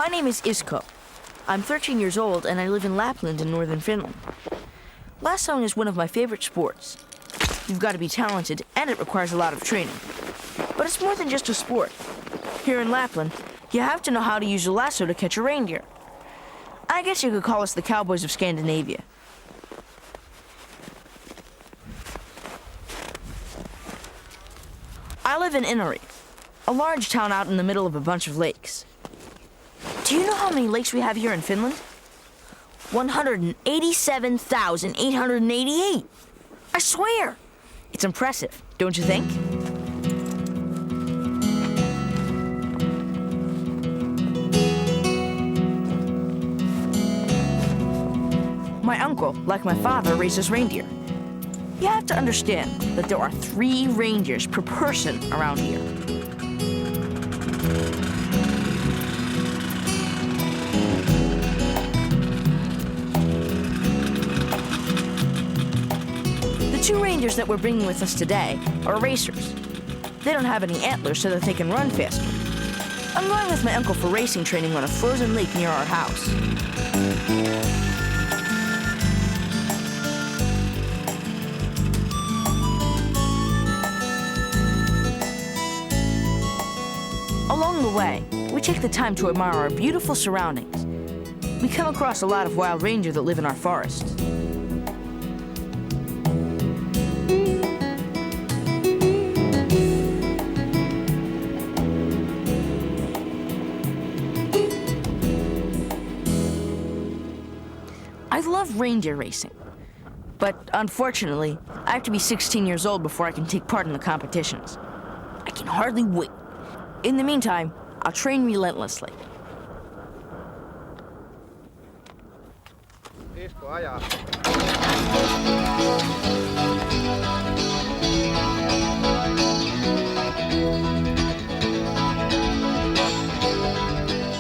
My name is Iisko. I'm 13 years old and I live in Lapland in northern Finland. Lassoing is one of my favorite sports. You've got to be talented and it requires a lot of training. But it's more than just a sport. Here in Lapland, you have to know how to use a lasso to catch a reindeer. I guess you could call us the cowboys of Scandinavia. I live in Immerse, a large town out in the middle of a bunch of lakes. Do you know how many lakes we have here in Finland? 187,888. I swear. It's impressive, don't you think? My uncle, like my father, raises reindeer. You have to understand that there are 3 reindeers per person around here. The 2 reindeers that we're bringing with us today are racers. They don't have any antlers so that they can run faster. I'm going with my uncle for racing training on a frozen lake near our house. Along the way, we take the time to admire our beautiful surroundings. We come across a lot of wild reindeer that live in our forests. I love reindeer racing, but unfortunately, I have to be 16 years old before I can take part in the competitions. I can hardly wait. In the meantime, I'll train relentlessly. Iisko ajaa.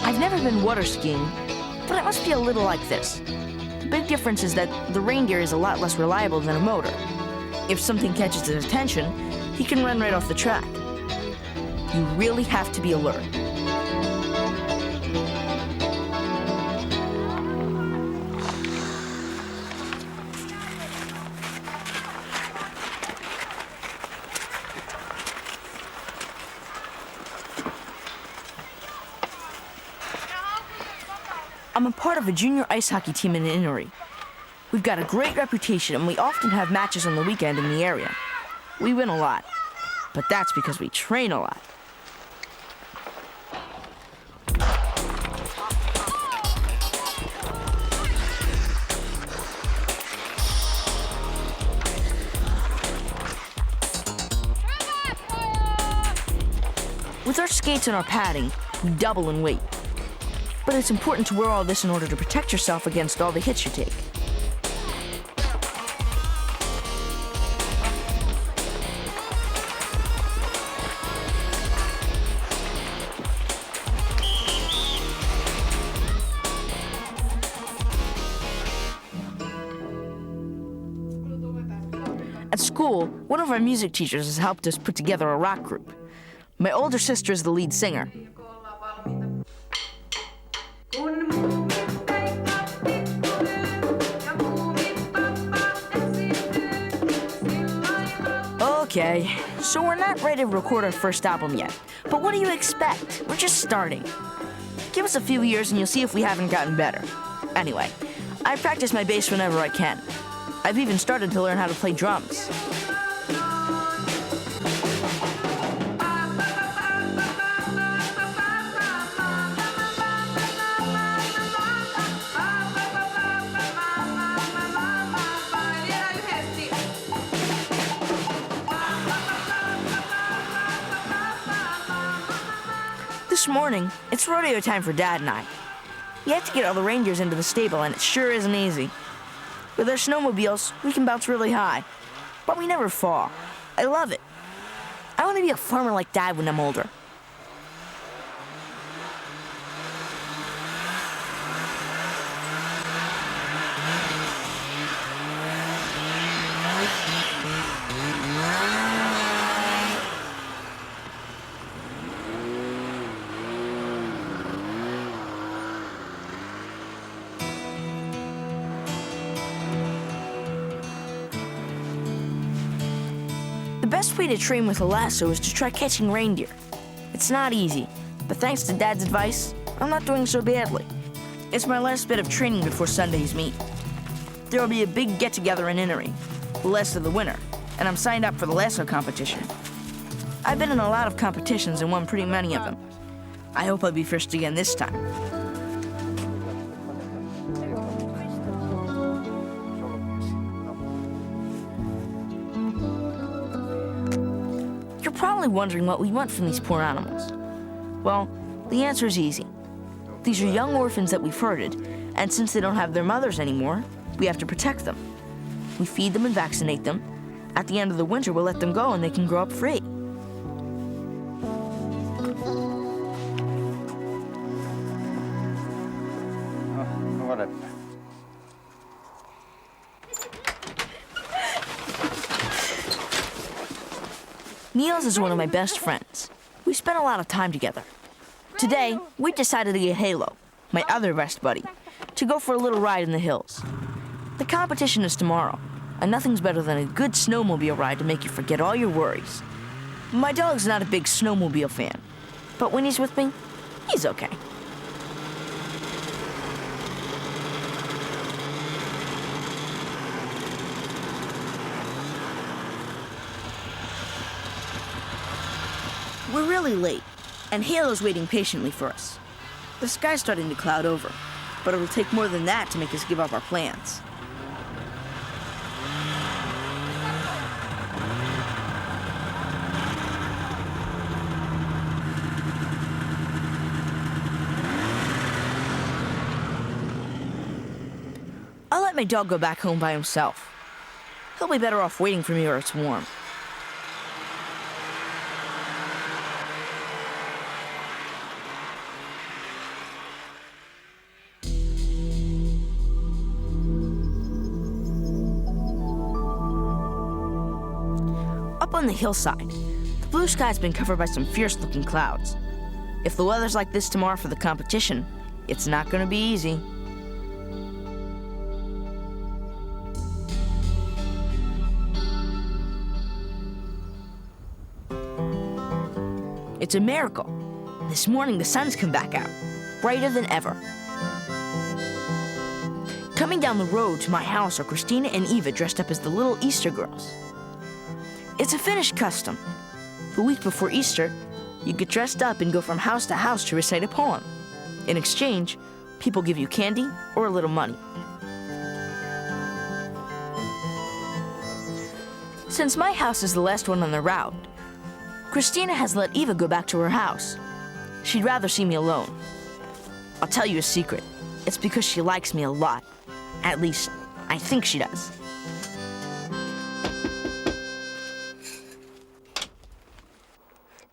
I've never been water skiing, but it must be a little like this. The big difference is that the reindeer is a lot less reliable than a motor. If something catches his attention, he can run right off the track. You really have to be alert. I'm a part of a junior ice hockey team in Intrigue. We've got a great reputation and we often have matches on the weekend in the area. We win a lot, but that's because we train a lot. With our skates and our padding, we double in weight. But it's important to wear all this in order to protect yourself against all the hits you take. At school, one of our music teachers has helped us put together a rock group. My older sister is the lead singer. Okay, so we're not ready to record our first album yet, but what do you expect? We're just starting. Give us a few years and you'll see if we haven't gotten better. Anyway, I practice my bass whenever I can. I've even started to learn how to play drums. This morning, it's rodeo time for Dad and I. We have to get all the reindeers into the stable, and it sure isn't easy. With our snowmobiles, we can bounce really high, but we never fall. I love it. I want to be a farmer like Dad when I'm older. best way to train with a lasso is to try catching reindeer. It's not easy, but thanks to Dad's advice, I'm not doing so badly. It's my last bit of training before Sunday's meet. There will be a big get-together in Intrigue, the last of the winter, and I'm signed up for the lasso competition. I've been in a lot of competitions and won pretty many of them. I hope I'll be first again this time. You're probably wondering what we want from these poor animals. Well, the answer is easy. These are young orphans that we've herded, and since they don't have their mothers anymore, we have to protect them. We feed them and vaccinate them. At the end of the winter, we'll let them go and they can grow up free. Niels is one of my best friends. We spent a lot of time together. Today, we decided to get Halo, my other best buddy, to go for a little ride in the hills. The competition is tomorrow, and nothing's better than a good snowmobile ride to make you forget all your worries. My dog's not a big snowmobile fan, but when he's with me, he's okay. We're really late, and Halo's waiting patiently for us. The sky's starting to cloud over, but it'll take more than that to make us give up our plans. I'll let my dog go back home by himself. He'll be better off waiting for me where it's warm. Up on the hillside, the blue sky's been covered by some fierce-looking clouds. If the weather's like this tomorrow for the competition, it's not gonna be easy. It's a miracle. This morning, the sun's come back out, brighter than ever. Coming down the road to my house are Christina and Eva dressed up as the little Easter girls. It's a Finnish custom. The week before Easter, you get dressed up and go from house to house to recite a poem. In exchange, people give you candy or a little money. Since my house is the last one on the route, Christina has let Eva go back to her house. She'd rather see me alone. I'll tell you a secret. It's because she likes me a lot. At least, I think she does.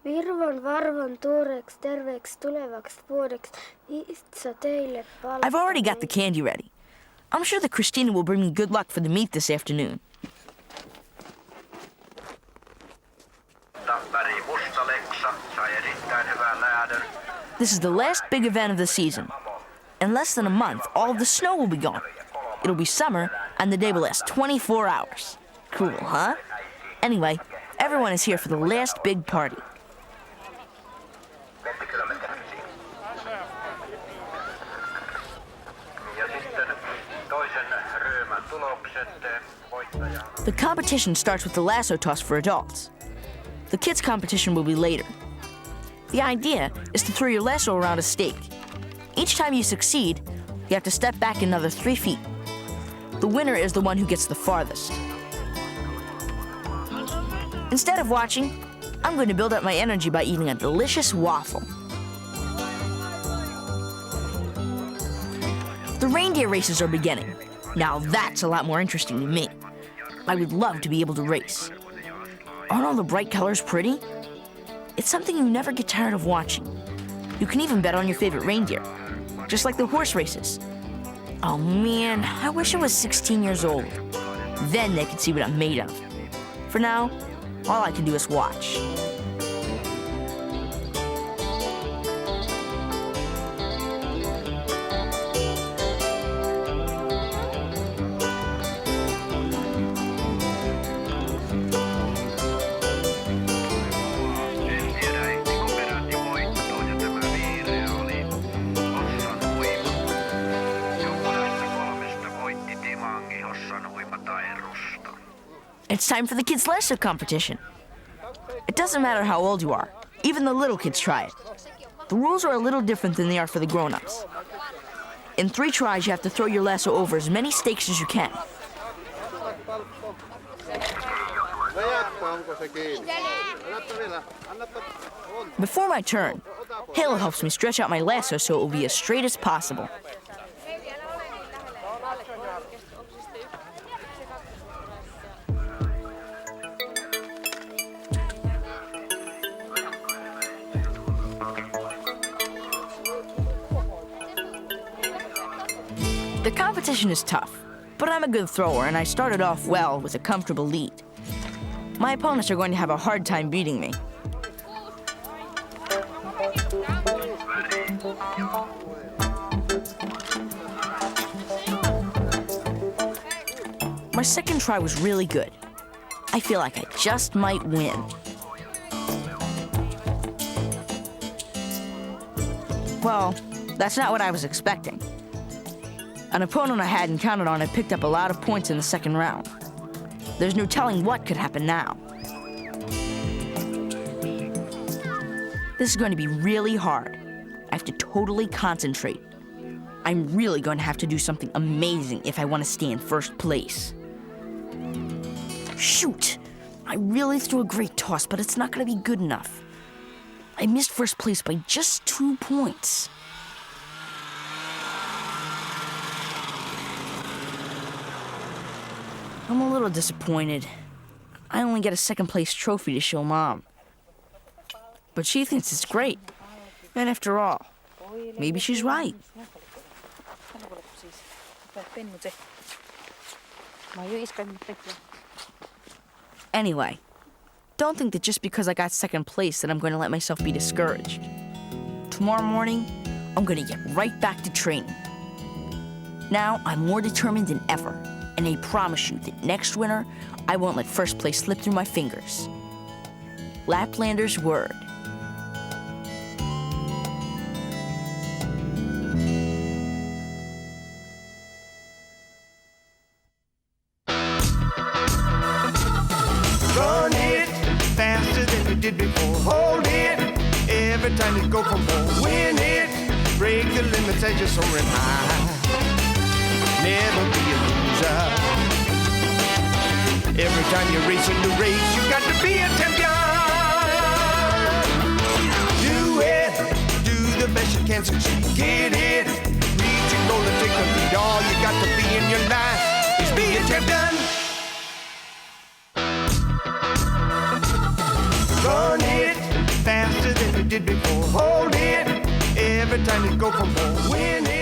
Virvon varvon tuoreeks terveeks tulevaks vuodeksi Iitsa teille palkka. I've already got the candy ready. I'm sure that Christina will bring me good luck for the meet this afternoon. This is the last big event of the season. In less than a month, all of the snow will be gone. It'll be summer, and the day will last 24 hours. Cool, huh? Anyway, everyone is here for the last big party. The competition starts with the lasso toss for adults. The kids' competition will be later. The idea is to throw your lasso around a stake. Each time you succeed, you have to step back another 3 feet. The winner is the one who gets the farthest. Instead of watching, I'm going to build up my energy by eating a delicious waffle. The reindeer races are beginning. Now that's a lot more interesting to me. I would love to be able to race. Aren't all the bright colors pretty? It's something you never get tired of watching. You can even bet on your favorite reindeer, just like the horse races. Oh man, I wish I was 16 years old. Then they could see what I'm made of. For now, all I can do is watch. It's time for the kids' lasso competition. It doesn't matter how old you are. Even the little kids try it. The rules are a little different than they are for the grown-ups. In 3 tries, you have to throw your lasso over as many stakes as you can. Before my turn, Halo helps me stretch out my lasso so it will be as straight as possible. The competition is tough, but I'm a good thrower and I started off well with a comfortable lead. My opponents are going to have a hard time beating me. My second try was really good. I feel like I just might win. Well, that's not what I was expecting. An opponent I hadn't counted on had picked up a lot of points in the second round. There's no telling what could happen now. This is going to be really hard. I have to totally concentrate. I'm really going to have to do something amazing if I want to stay in first place. Shoot! I really threw a great toss, but it's not going to be good enough. I missed first place by just 2 points. I'm a little disappointed. I only get a second place trophy to show Mom. But she thinks it's great. And after all, maybe she's right. Anyway, don't think that just because I got second place that I'm going to let myself be discouraged. Tomorrow morning, I'm going to get right back to training. Now, I'm more determined than ever, and I promise you that next winter, I won't let first place slip through my fingers. Laplander's word. Run it faster than you did before. Hold it every time you go for more. Win it, break the limits as you're soaring high. Never be a loser. Every time you're racing the race, you got to be a champion. Do it, do the best you can succeed. Get it, reach your goal and take the lead. All you got to be in your life is be a champion. Run it faster than you did before. Hold it every time you go for more. Win it.